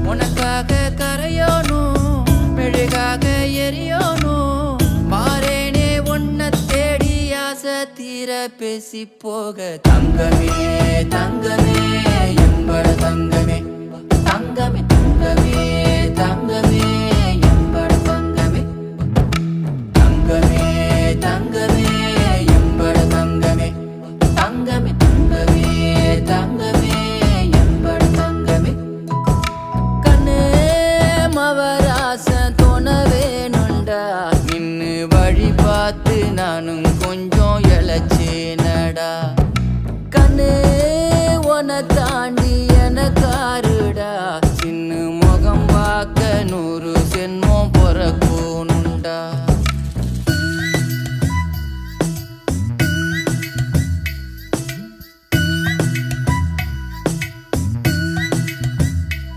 உனக்காக கரையோனும் மெழுகாக எரியோனும் மாறேனே உன்னை தேடி ஆசை தீர பேசி போக தங்கமே தங்கமே என்பட தங்கமே